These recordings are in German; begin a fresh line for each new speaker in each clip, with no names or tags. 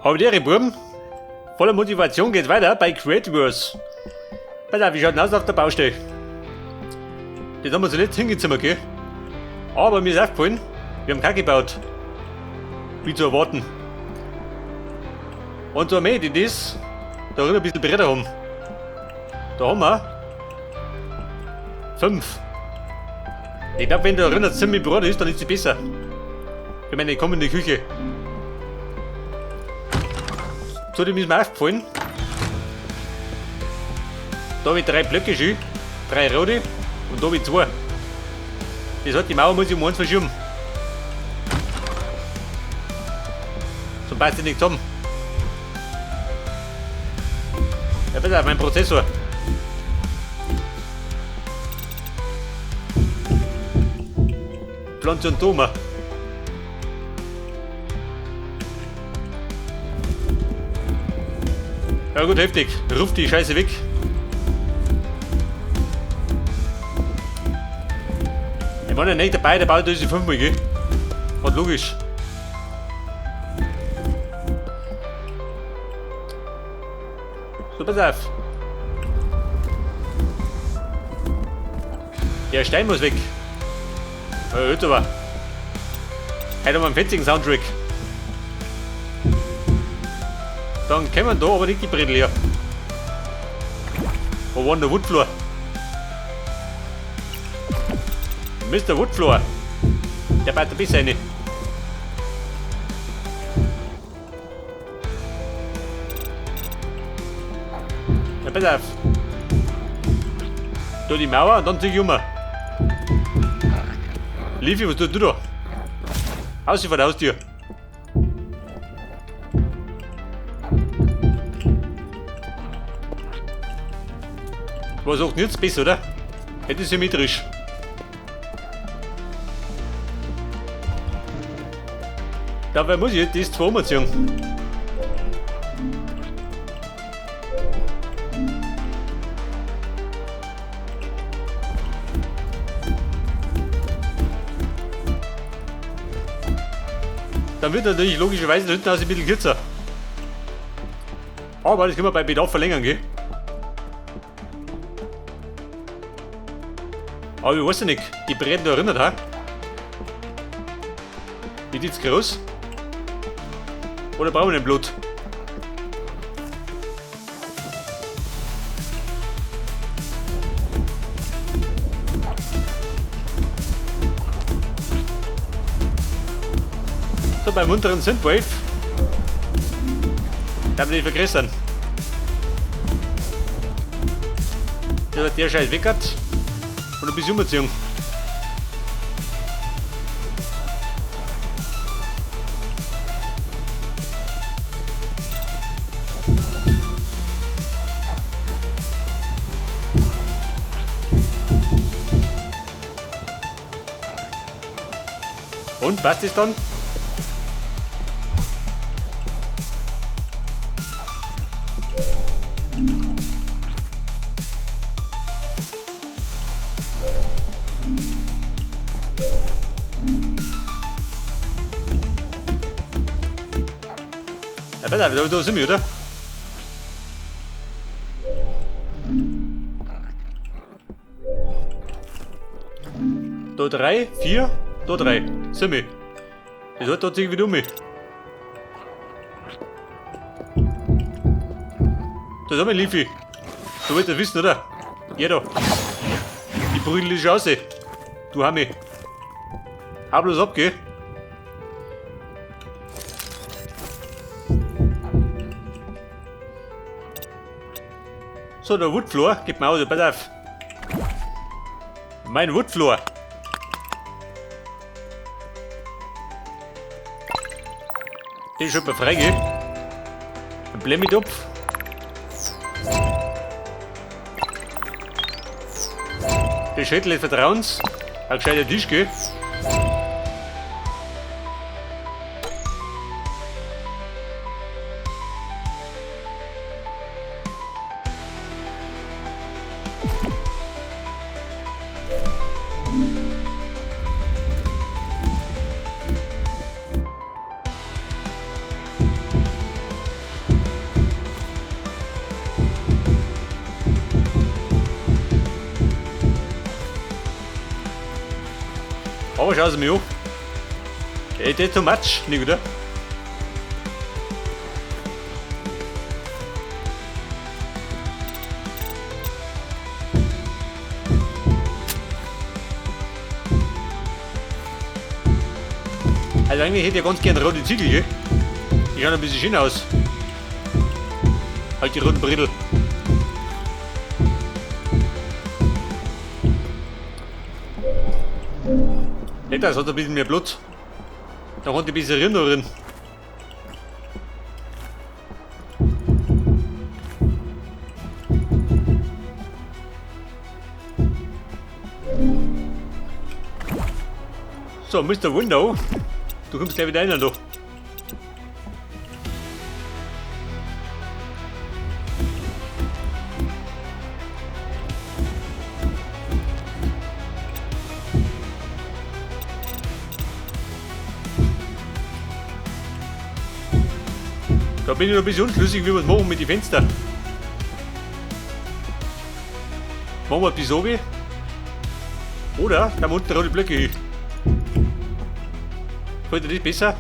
Aber die Buben, voller Motivation geht's weiter bei Creativerse. Pass auf, wie schaut denn aus auf der Baustelle? Das haben wir zuletzt hingezimmert, gell? Aber mir ist aufgefallen, wir haben keinen gebaut. Wie zu erwarten. Und so mehr, die das da ein bisschen Bretter haben. Da haben wir 5. Ich glaube, wenn da drin ein ziemlich Brot ist, dann ist sie besser. Für meine kommende Küche. So, dem ist mir aufgefallen. Da habe ich 3 Blöcke schön, 3 rote und da habe ich 2. Das heißt, die Mauer muss ich um 1 verschieben. So passt sie nicht zusammen. Ja, pass auf, mein Prozessor. Pflanze und Toma. Ja gut, heftig. Ruf die Scheiße weg. Ich war ja nicht dabei, der baut diese 5 Mal, gell? Und logisch. So, pass auf. Der Stein muss weg. Ja, jetzt aber. Heute haben wir einen fetzigen Soundtrack. Dann kommen da aber nicht die Brettel her. Wo war denn der Woodfloor? Mr. Woodfloor. Der baut ein bisschen rein. Ja, pass auf. Da die Mauer und dann zieh ich um. Leafy, was tust du da? Aus vor der Haustür. Was auch jetzt besser, oder? Hätte ist symmetrisch. Dabei muss ich jetzt das 2 Mal ziehen. Dann wird natürlich logischerweise da hinten aus ein bisschen kürzer. Aber das können wir bei Bedarf verlängern, gell? Aber ich weiß ja nicht, die Bretter da erinnert, ha? Ist jetzt groß? Oder brauchen wir den Blut? So, beim unteren Synthwave. Darf nicht vergrößern. Der Scheiß weg hat. Und ein bisschen umziehen. Und passt es dann? Ja, warte, da sind wir, oder? Da 3, 4, da 3. Sind wir. Das hat da ziemlich wieder um mich. Das haben wir, Leafy. Du willst das wissen, oder? Ja, da. Die Brüdel ist raus. Du Hammi. Hau bloß ab, geh. So, der Woodfloor. Gib mir aus, pass auf. Mein Woodfloor. Den ist schon mal frei, gell? Ein Blemmidopf. Der Schädel des Vertrauens. Ein gescheiter Tisch, gell? schauen Sie mich an. Ey, das ist too much, nicht, oder? Also eigentlich hätte ich ganz gerne rote Ziegel, gell? Die schauen ein bisschen schön aus. Halt die roten Brittel. Nicht, das hat ein bisschen mehr Blut. Da hat ein bisschen Rinder drin. So, Mr. Window. Du kommst gleich wieder rein, du. Da bin ich noch ein bisschen unschlüssig, wie wir es machen mit den Fenstern. Machen wir bis so wie. Oder da unten rote Blöcke hin. Fällt dir das besser?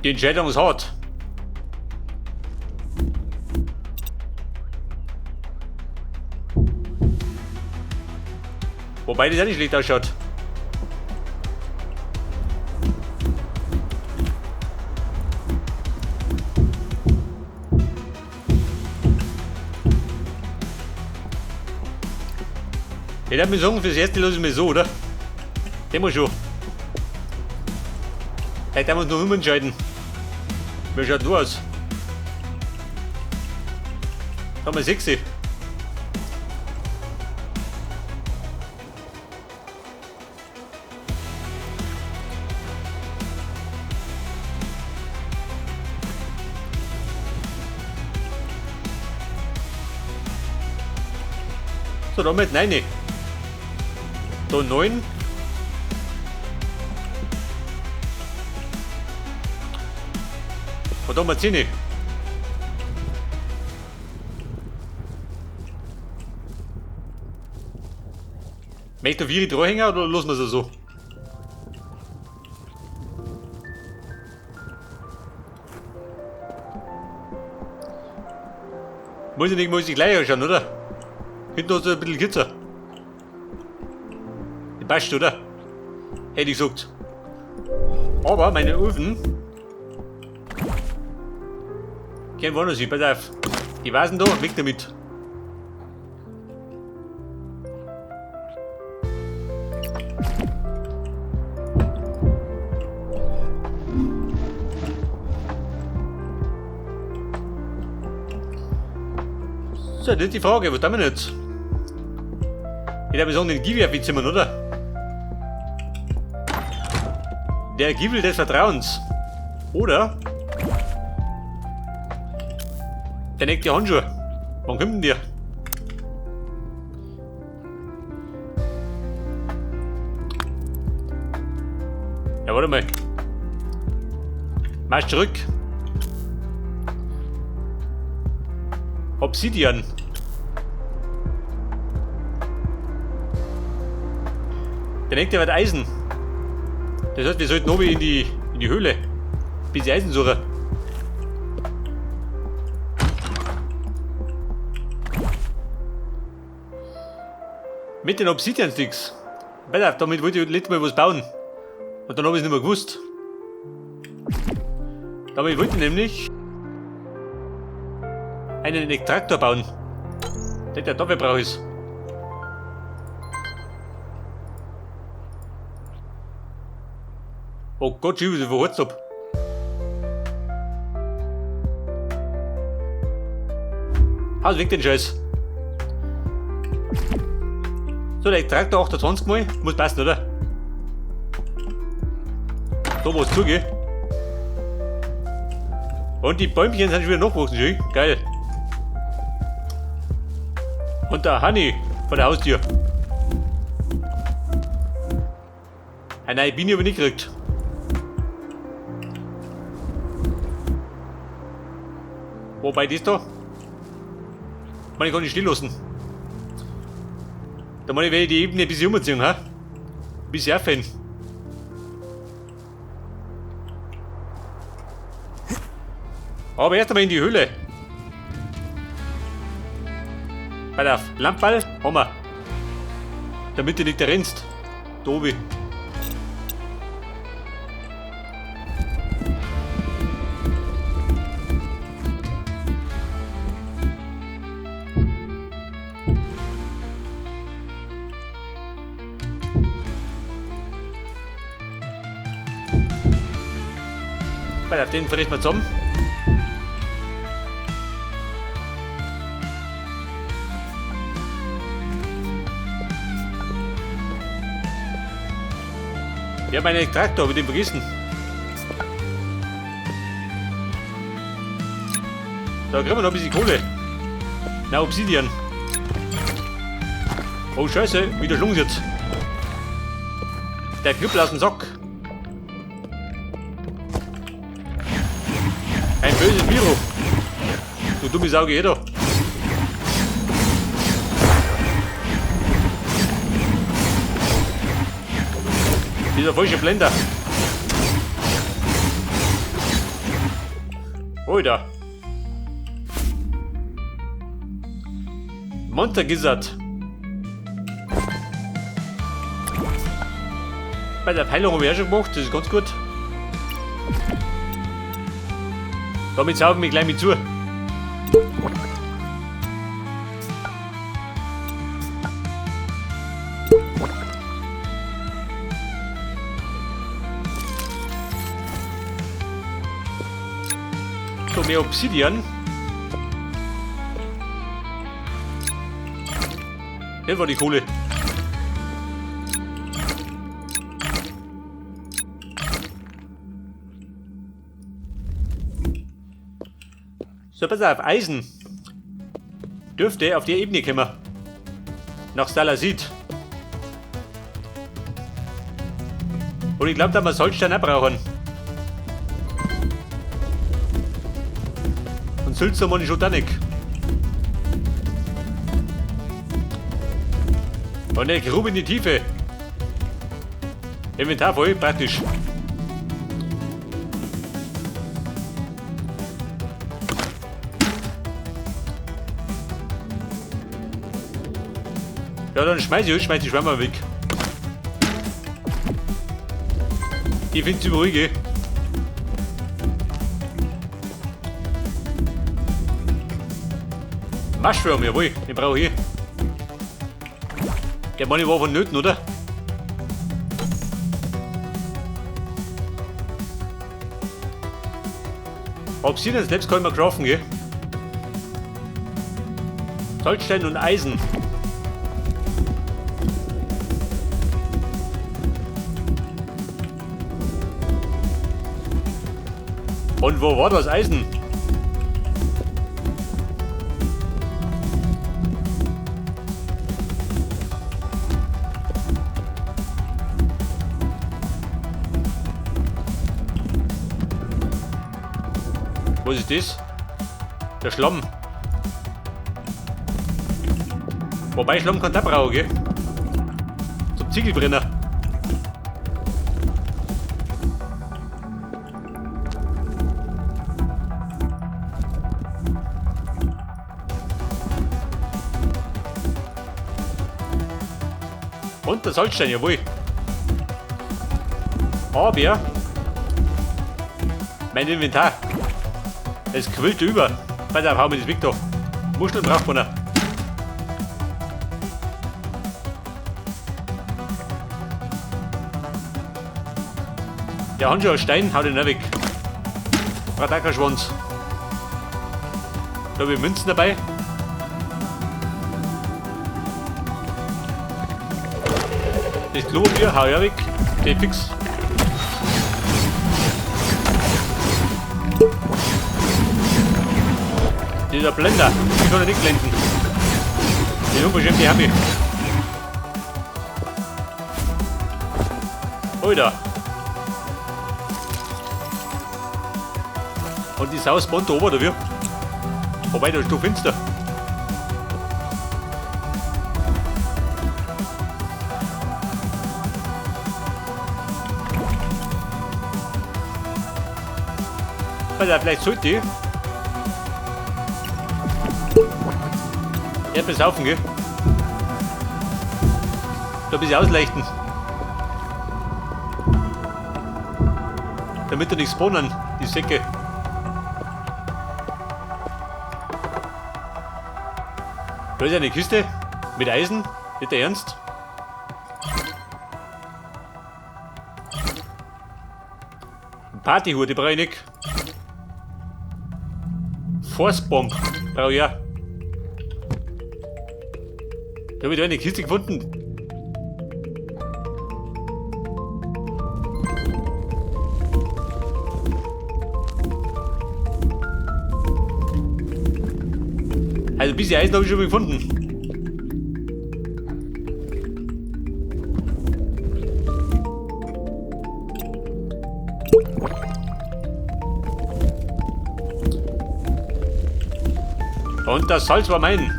Die Entscheidung ist hart. Wobei das auch nicht schlecht ausschaut. Ich darf mir sagen, fürs erste lasse ich mir so, oder? Den wir schon. Vielleicht haben wir uns noch umentscheiden. Wie schaut du aus? Da haben wir 6. So, damit 9. Da 9. Und da haben wir 10. Möchtest du 4 dranhängen oder lassen wir es so? Muss ich gleich anschauen, oder? Hinten hast du ein bisschen kürzer. Die passt, oder? Hätte ich gesagt. Aber meine Öfen gehen woanders hin, pass auf. Die Vasen da, weg damit. So, das ist die Frage, was tun wir jetzt? Ich darf sagen, den Givi abzimmern, oder? Der Givel des Vertrauens. Oder? Der neckt die Handschuhe. Wann kommt denn der? Ja, warte mal. Marsch zurück. Obsidian. Der neckt ja was Eisen. Das heißt, wir sollten oben in die Höhle. Bis die Eisen suchen. Mit den Obsidian-Sticks. Pass auf, damit wollte ich letztes Mal was bauen. Und dann habe ich es nicht mehr gewusst. Damit wollte ich nämlich einen Extraktor bauen. Der dafür brauche ich. Oh Gott, ich habe verheizt ab. Haus weg den Scheiß. So, der Extraktor 28 Mal. Muss passen, oder? Da was zugehen. Und die Bäumchen sind schon wieder nachgewachsen, schön. Geil. Und der Honey von der Haustür. Eine neue Biene habe ich nicht gekriegt. Wobei das da? Ich kann nicht still lassen. Da muss ich die Ebene ein bisschen umziehen, ha? Ein bisschen aufhören. Aber erst einmal in die Höhle. Pass auf, Lampenball, haben wir. Damit du nicht da rennst. Da oben. Pass auf, den verrichten wir zusammen. Ich habe einen Traktor, mit dem vergessen. Da kriegen wir noch ein bisschen Kohle. Na, Obsidian. Oh Scheiße, wieder schlungen jetzt. Der Knüppel aus dem Sack. Ein böses Miro. Du dumme Sau, geh da. Dieser falsche Blender. Oida. Monster Gizzard. Bei der Heilung habe ich auch schon gemacht, das ist ganz gut. Damit saugen wir gleich mit zu. So, mehr Obsidian. Das war die Kohle. So, pass auf, Eisen. Dürfte auf der Ebene kommen. Nach Salasit. Und ich glaube, da wir Salzstein auch brauchen. Und Sülzer muss ich schon da nicht. Und eine Grube in die Tiefe. Inventar voll, praktisch. Ja, dann schmeiß die Schwammer weg. Ich find's überruhig. Mushroom, jawohl, den brauche ich. Der Mann war von Nöten, oder? Obsidian Slabs kann man craften, gell? Salzstein und Eisen. Und wo war das Eisen? Was ist das? Der Schlamm. Wobei Schlamm kann der brauchen, gell? Zum Ziegelbrenner. Und der Salzstein, jawohl. Aber mein Inventar. Es quillt über. Pass auf, hau mir das weg da. Muscheln braucht man noch. Der hat schon einen Stein, hau den auch weg. Braucht auch keinen Schwanz. Da habe ich Münzen dabei. Das Klopapier hau ich auch weg. Geht fix. Dieser Blender, ich kann er nicht blenden. Die unverschämte habe ich. Alter. Und die Sau spawnt da oben, oder wie? Wobei, da ist doch finster. Pass auf, vielleicht sollte ich. Erdbeeren saufen, gell? Da ein bisschen ausleuchten. Damit da nicht spawnen, die Säcke. Da ist eine Kiste mit Eisen. Nicht der Ernst? Partyhut, die brauche ich nicht. Force-Bomb brauche ich ja. Da habe ich da eine Kiste gefunden. Also ein bisschen Eisen habe ich schon mal gefunden. Und das Salz war mein.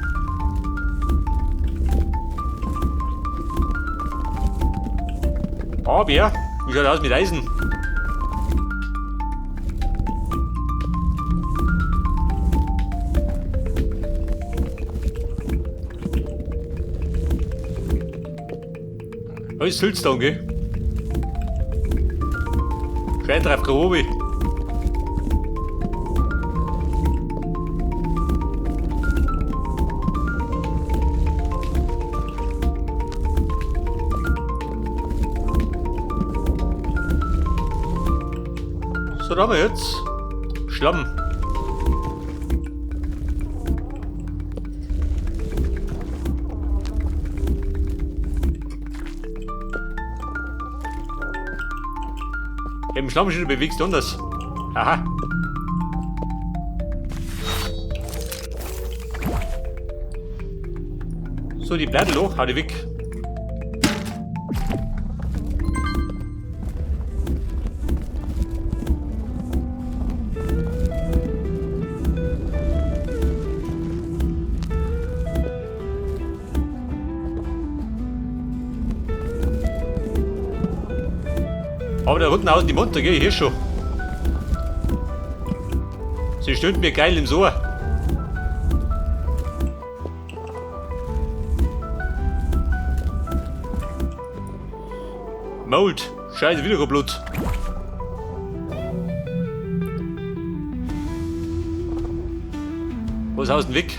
Aber wie schaut aus mit Eisen? Alles Silzstone, gell? Scheint drauf Grobi. So, da haben wir jetzt Schlamm. Im Schlamm schon bewegst du anders. Aha. So, die Blätter hoch, hau die weg. Aber da unten außen die Monster, gell, hier schon. Sie stöhnt mir geil ins Ohr. Mold. Scheiße, wieder Blut. Wo ist außen weg?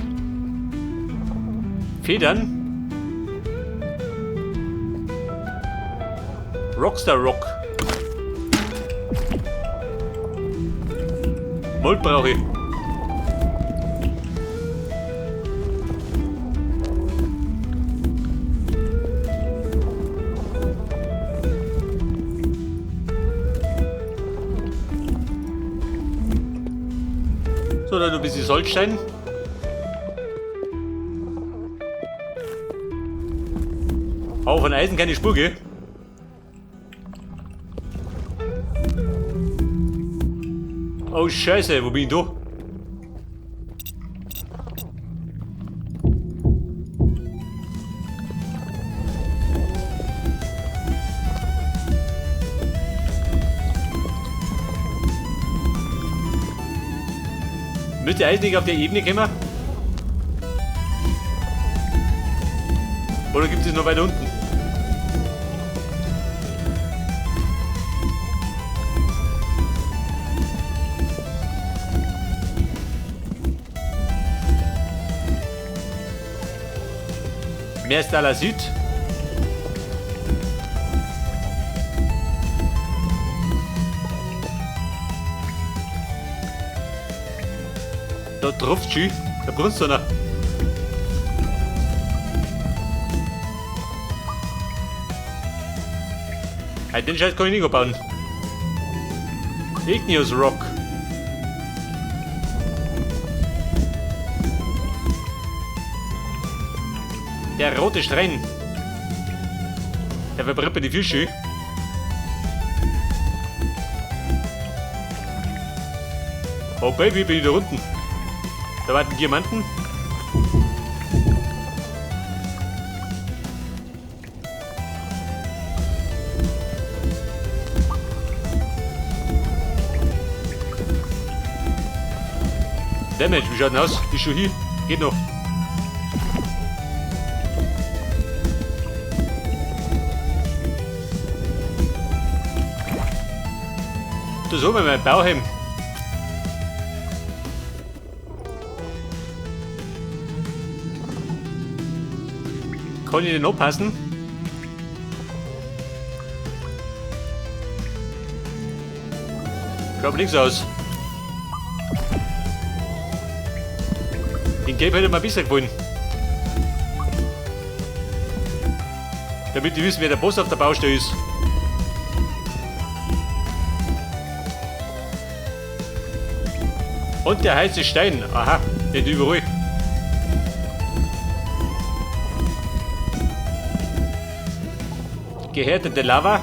Federn. Rockstar Rock. Mold brauche ich. So, dann ein bisschen Salzstein. Auch von Eisen keine Spur, gell? Oh Scheiße, wo bin ich da? Müsste Eisen nicht auf der Ebene kommen? Oder gibt es noch weiter unten? Mehr ist da la Süd. Da tropft schön, da brunst einer. Den Scheiß kann ich nicht abbauen. Igneous Rock. Der rote Stein. Der verbrennt mir die Fische. Oh Baby, bin ich da unten. Da warten Diamanten. Damage, wie schaut denn aus? Ist schon hier? Geht noch. Das haben wir mein Bauhelm. Kann ich den anpassen? Schaut nichts aus. Den Gelb hätte mir besser gefallen. Damit die wissen, wer der Boss auf der Baustelle ist. Und der heiße Stein. Aha, nicht überall. Gehärtete Lava.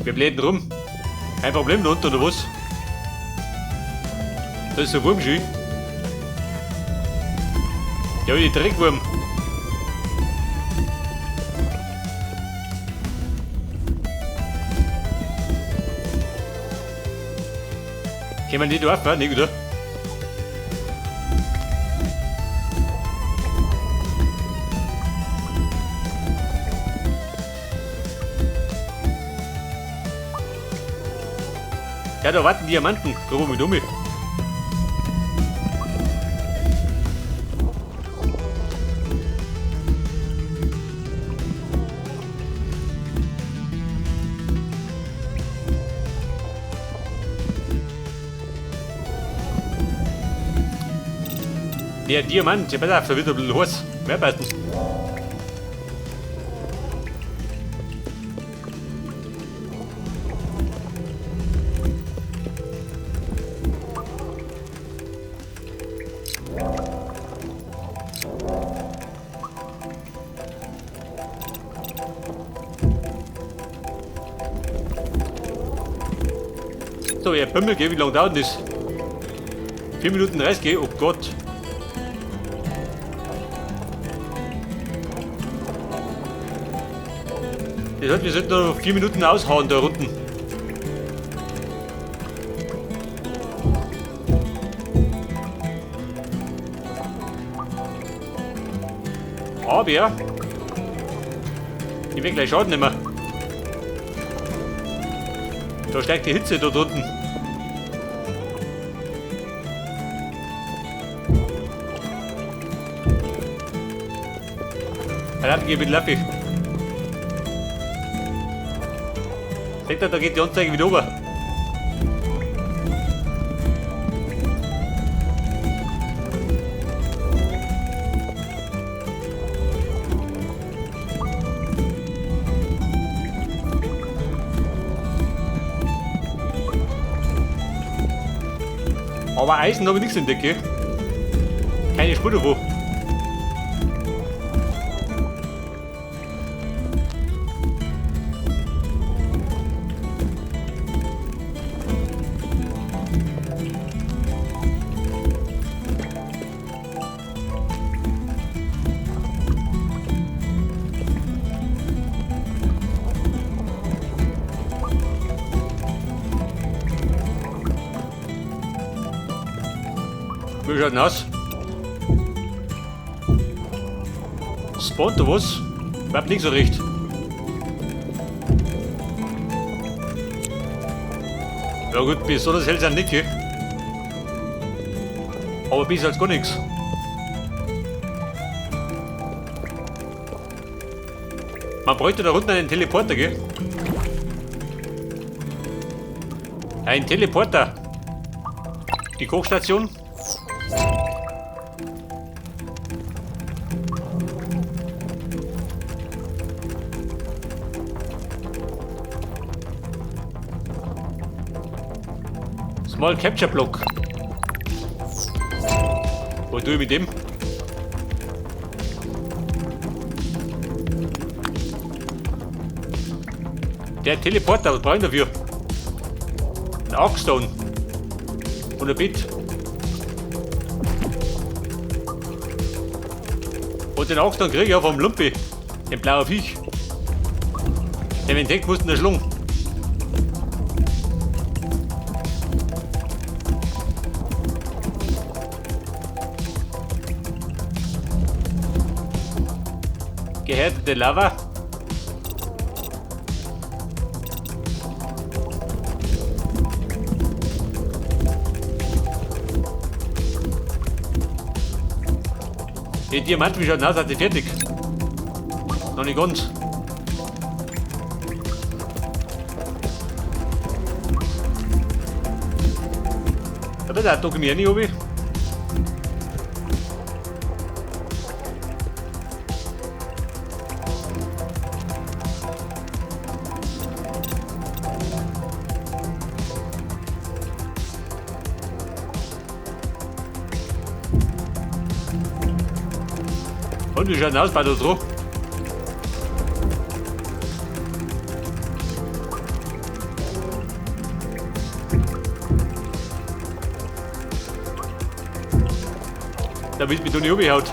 Wir bläden rum. Kein Problem da unten, oder was? Da ist ein Wurmschü. Ja, die Dreckwurm. Können wir nicht aufmachen, nicht, oder? Ja, da warten Diamanten. Da oben mit um. Der Diamant, ja pass auf, da wird ein bisschen heiß. Mehr passen. So, ihr Pimmel, gell, wie lange dauert das? 4 Minuten 30, gell? Oh Gott. Das heißt, wir sollten noch 4 Minuten aushauen da unten. Aber ich will gleich Schaden nehmen. Da steigt die Hitze da drunten. Verdammt, geh mit Lappi. Seht ihr, da geht die Anzeige wieder rüber. Aber Eisen habe ich nichts entdeckt, gell? Keine Spur davon. Wie schaut denn aus? Spawnt da was? Bleibt nicht so recht. Ja gut, besonders hält es an nicht, gell? Aber besser als gar nichts. Man bräuchte da unten einen Teleporter, gell? Ein Teleporter. Die Kochstation. Small Capture Block. Was tue ich mit dem? Der Teleporter, was brauche ich dafür? Ein Arcstone. Und ein Bit. Und den Acht dann krieg ich auch vom Lumpi. Den blauen Viech. Der wenn denkt, musst du schlungen. Gehärtete Lava. Die Diamant, wie schaut aus, hat sie fertig. Noch nicht ganz. Aber da drücke ich mir nicht oben. Und wie schaut aus bei der Druck? Da will mich doch nicht umgehaut.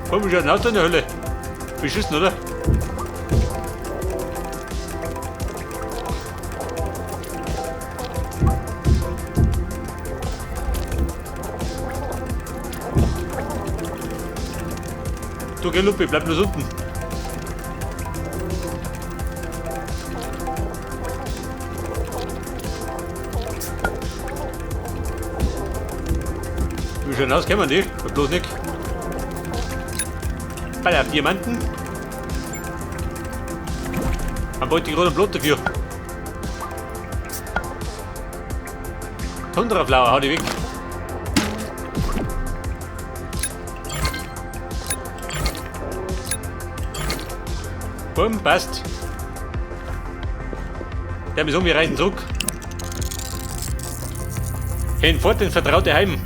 Komm, wie schaut denn aus in der Hölle? Beschissen, oder? Du, geh Lupi, bleib bloß unten. Wie schaut denn aus, kennen wir die? Bloß nicht. Bei der Diamanten. Man wollte die rote Blut dafür. Tundraflower, hau die weg. Bumm, passt. Der ist um, wir reisen zurück. Gehen fort ins vertraute Heim.